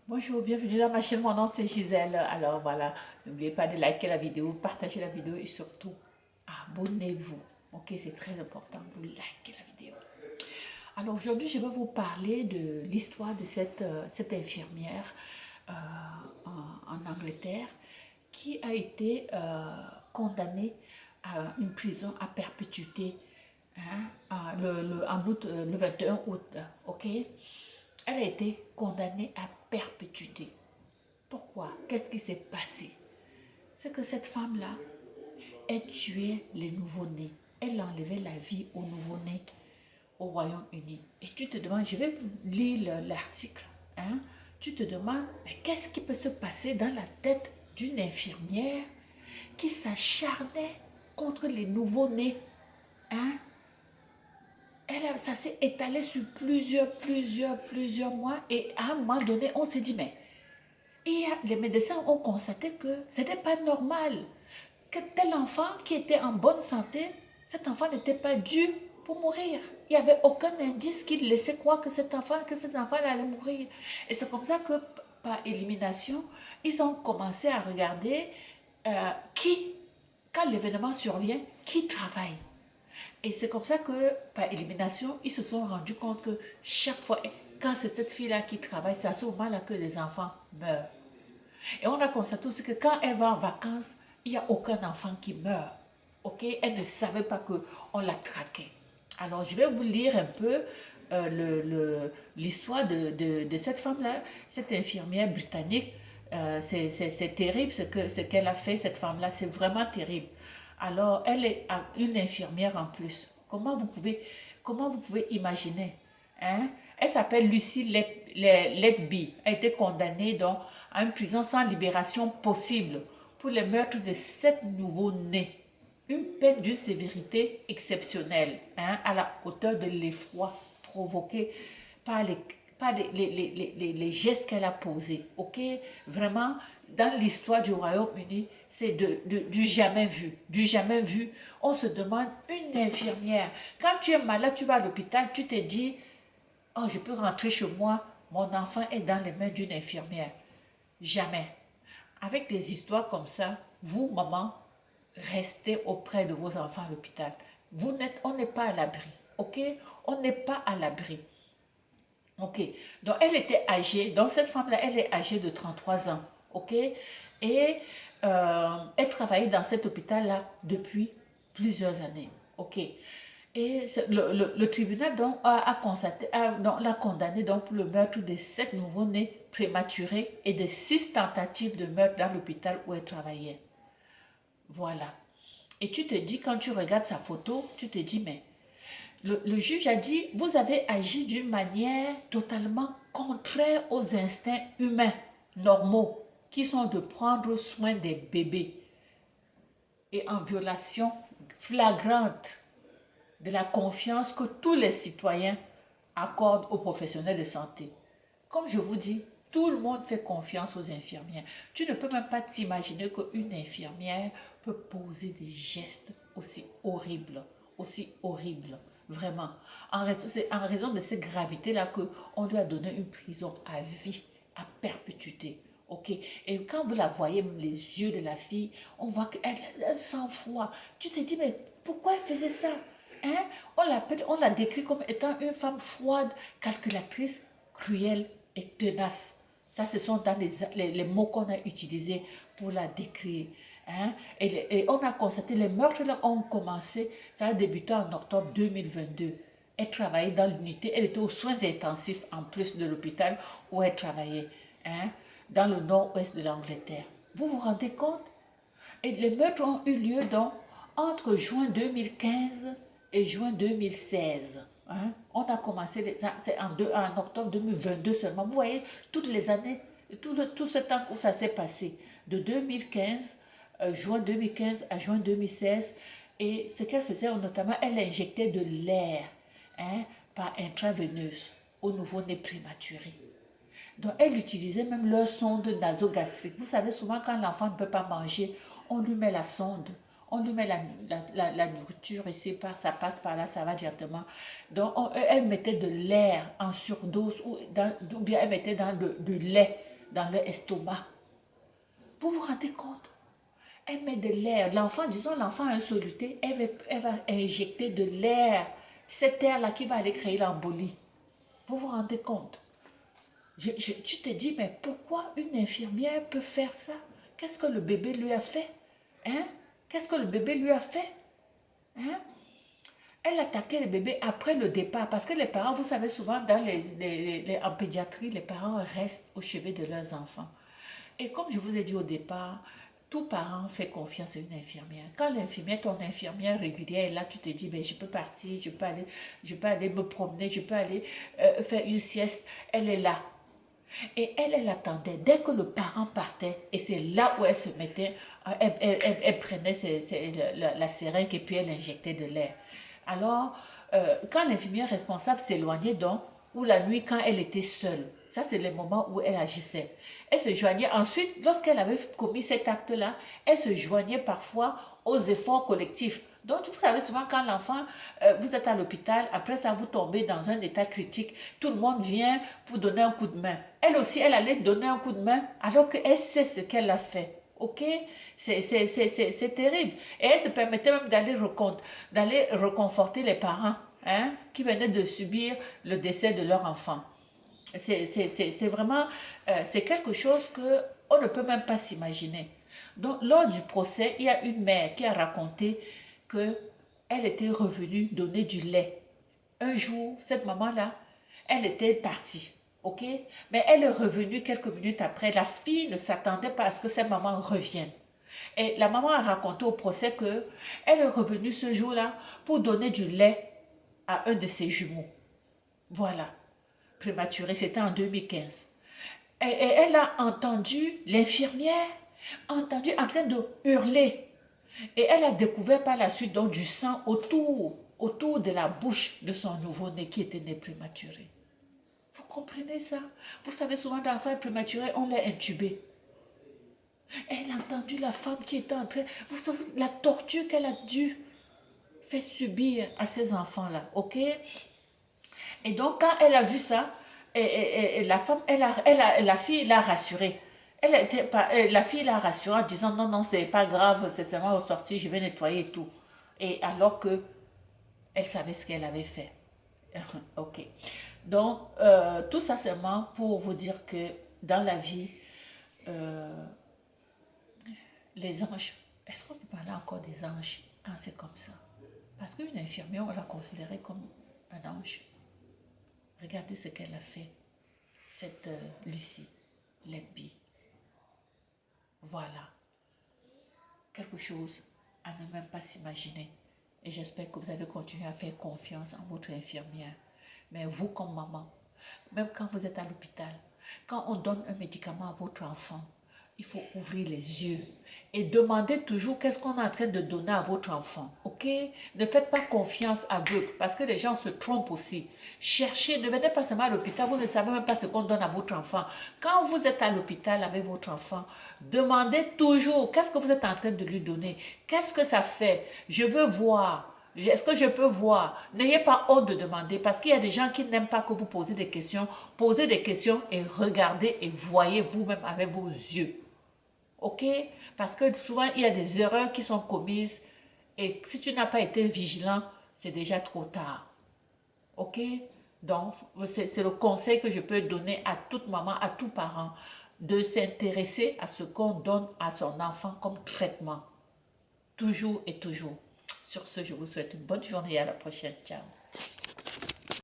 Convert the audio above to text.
Bonjour, bienvenue dans ma chaîne, mon nom c'est Gisèle. Alors voilà, n'oubliez pas de liker la vidéo, partager la vidéo et surtout abonnez-vous. Ok, c'est très important, vous likez la vidéo. Alors aujourd'hui, je vais vous parler de l'histoire de cette infirmière euh, en Angleterre qui a été condamnée à une prison à perpétuité en août, le 21 août. Ok, elle a été condamnée à perpétuité. Pourquoi? Qu'est-ce qui s'est passé? C'est que cette femme-là, elle tuait les nouveau-nés. Elle enlevait la vie aux nouveau-nés au Royaume-Uni. Et tu te demandes, je vais vous lire l'article, hein? Tu te demandes, mais qu'est-ce qui peut se passer dans la tête d'une infirmière qui s'acharnait contre les nouveau-nés, hein? Ça s'est étalé sur plusieurs mois et à un moment donné, on s'est dit, mais les médecins ont constaté que ce n'était pas normal. Que tel enfant qui était en bonne santé, cet enfant n'était pas dû pour mourir. Il n'y avait aucun indice qui laissait croire que cet enfant allait mourir. Et c'est comme ça que, par élimination, ils ont commencé à regarder quand l'événement survient, qui travaille. Et c'est comme ça que, par élimination, ils se sont rendus compte que chaque fois, quand c'est cette fille-là qui travaille, c'est à ce moment-là que les enfants meurent. Et on a constaté aussi que quand elle va en vacances, il n'y a aucun enfant qui meurt. Ok? Elle ne savait pas qu'on la traquait. Alors, je vais vous lire un peu l'histoire de cette femme-là, cette infirmière britannique. C'est terrible ce qu'elle a fait, cette femme-là. C'est vraiment terrible. Alors, elle est une infirmière en plus. Comment vous pouvez imaginer? Hein? Elle s'appelle Lucy Letby. Elle a été condamnée donc, à une prison sans libération possible pour les meurtres de 7 nouveaux-nés. Une peine d'une sévérité exceptionnelle, hein, à la hauteur de l'effroi provoqué par les gestes qu'elle a posés. Ok? Vraiment, dans l'histoire du Royaume-Uni, c'est du jamais vu. Du jamais vu. On se demande, une infirmière, quand tu es malade, tu vas à l'hôpital, tu te dis, oh, je peux rentrer chez moi, mon enfant est dans les mains d'une infirmière. Jamais. Avec des histoires comme ça, vous, maman, restez auprès de vos enfants à l'hôpital. On n'est pas à l'abri, ok? On n'est pas à l'abri. Ok, donc elle était âgée, donc cette femme-là, elle est âgée de 33 ans, ok? Et elle travaillait dans cet hôpital-là depuis plusieurs années, ok? Et le tribunal donc a constaté, l'a condamnée donc pour le meurtre de 7 nouveaux-nés prématurés et de 6 tentatives de meurtre dans l'hôpital où elle travaillait. Voilà. Et tu te dis, quand tu regardes sa photo, tu te dis, mais le juge a dit, vous avez agi d'une manière totalement contraire aux instincts humains normaux, qui sont de prendre soin des bébés, et en violation flagrante de la confiance que tous les citoyens accordent aux professionnels de santé. Comme je vous dis, tout le monde fait confiance aux infirmières. Tu ne peux même pas t'imaginer qu'une infirmière peut poser des gestes aussi horribles, vraiment. C'est en raison de cette gravité-là qu'on lui a donné une prison à vie, à perpétuité. Ok, et quand vous la voyez, même les yeux de la fille, on voit qu'elle a un sang-froid. Tu te dis, mais pourquoi elle faisait ça? Hein? On la décrit comme étant une femme froide, calculatrice, cruelle et tenace. Ça, ce sont dans les mots qu'on a utilisés pour la décrire. Hein? Et on a constaté, les meurtres là ont commencé, ça a débuté en octobre 2022. Elle travaillait dans l'unité, elle était aux soins intensifs en plus de l'hôpital où elle travaillait, hein, dans le nord-ouest de l'Angleterre. Vous vous rendez compte? Et les meurtres ont eu lieu donc entre juin 2015 et juin 2016. Hein? On a commencé, c'est en octobre 2022 seulement. Vous voyez, toutes les années, tout ce temps où ça s'est passé, de 2015, juin 2015 à juin 2016. Et ce qu'elle faisait, notamment, elle injectait de l'air, hein, par intraveineuse au nouveau-né prématuré. Donc, elle utilisait même leur sonde nasogastrique. Vous savez, souvent, quand l'enfant ne peut pas manger, on lui met la sonde. On lui met la nourriture et ça passe par là, ça va directement. Donc, elle mettait de l'air en surdose ou bien elle mettait dans du lait dans leur estomac. Vous vous rendez compte? Elle met de l'air. L'enfant, disons, l'enfant a un soluté, elle va injecter de l'air. Cet air-là qui va aller créer l'embolie. Vous vous rendez compte? Tu te dis, mais pourquoi une infirmière peut faire ça? Qu'est-ce que le bébé lui a fait? Hein? Qu'est-ce que le bébé lui a fait? Hein? Elle attaquait le bébé après le départ. Parce que les parents, vous savez, souvent en pédiatrie, les parents restent au chevet de leurs enfants. Et comme je vous ai dit au départ, tout parent fait confiance à une infirmière. Quand l'infirmière, ton infirmière régulière est là, tu te dis, ben, je peux partir, je peux aller me promener, je peux aller faire une sieste. Elle est là. Et elle attendait. Dès que le parent partait, et c'est là où elle se mettait, elle prenait la seringue et puis elle injectait de l'air. Alors, quand l'infirmière responsable s'éloignait donc, ou la nuit quand elle était seule, ça c'est le moment où elle agissait. Elle se joignait ensuite, lorsqu'elle avait commis cet acte-là, elle se joignait parfois aux efforts collectifs. Donc, vous savez, souvent, quand l'enfant, vous êtes à l'hôpital, après ça, vous tombez dans un état critique, tout le monde vient pour donner un coup de main. Elle aussi, elle allait donner un coup de main, alors qu'elle sait ce qu'elle a fait. Ok? C'est terrible. Et elle se permettait même d'aller réconforter les parents, hein, qui venaient de subir le décès de leur enfant. C'est vraiment, c'est quelque chose que on ne peut même pas s'imaginer. Donc, lors du procès, il y a une mère qui a raconté que elle était revenue donner du lait. Un jour, cette maman-là, elle était partie, ok? Mais elle est revenue quelques minutes après. La fille ne s'attendait pas à ce que cette maman revienne. Et la maman a raconté au procès que elle est revenue ce jour-là pour donner du lait à un de ses jumeaux. Voilà, prématuré, c'était en 2015. Et elle a entendu l'infirmière, entendu en train de hurler. Et elle a découvert par la suite donc du sang autour de la bouche de son nouveau-né qui était né prématuré. Vous comprenez ça? Vous savez, souvent d'enfants prématurés, on les intubé. Elle a entendu la femme qui était en train... Vous savez, la torture qu'elle a dû faire subir à ces enfants-là, ok? Et donc, quand elle a vu ça, la femme, la fille l'a rassurée. La fille l'a rassurée en disant non, non, c'est pas grave, c'est seulement ressorti, je vais nettoyer et tout. Et alors que elle savait ce qu'elle avait fait. Ok. Donc, tout ça seulement pour vous dire que dans la vie, les anges, est-ce qu'on peut parler encore des anges quand c'est comme ça? Parce qu'une infirmière, on l'a considérée comme un ange. Regardez ce qu'elle a fait, cette Lucie Letby. Voilà, quelque chose à ne même pas s'imaginer. Et j'espère que vous allez continuer à faire confiance en votre infirmière. Mais vous, comme maman, même quand vous êtes à l'hôpital, quand on donne un médicament à votre enfant, il faut ouvrir les yeux et demander toujours qu'est-ce qu'on est en train de donner à votre enfant, ok? Ne faites pas confiance aveugle parce que les gens se trompent aussi. Cherchez, ne venez pas seulement à l'hôpital, vous ne savez même pas ce qu'on donne à votre enfant. Quand vous êtes à l'hôpital avec votre enfant, demandez toujours qu'est-ce que vous êtes en train de lui donner. Qu'est-ce que ça fait? Je veux voir. Est-ce que je peux voir? N'ayez pas honte de demander parce qu'il y a des gens qui n'aiment pas que vous posez des questions. Posez des questions et regardez et voyez vous-même avec vos yeux. Ok? Parce que souvent, il y a des erreurs qui sont commises et si tu n'as pas été vigilant, c'est déjà trop tard. Ok? Donc, c'est le conseil que je peux donner à toute maman, à tout parent, de s'intéresser à ce qu'on donne à son enfant comme traitement. Toujours et toujours. Sur ce, je vous souhaite une bonne journée et à la prochaine. Ciao.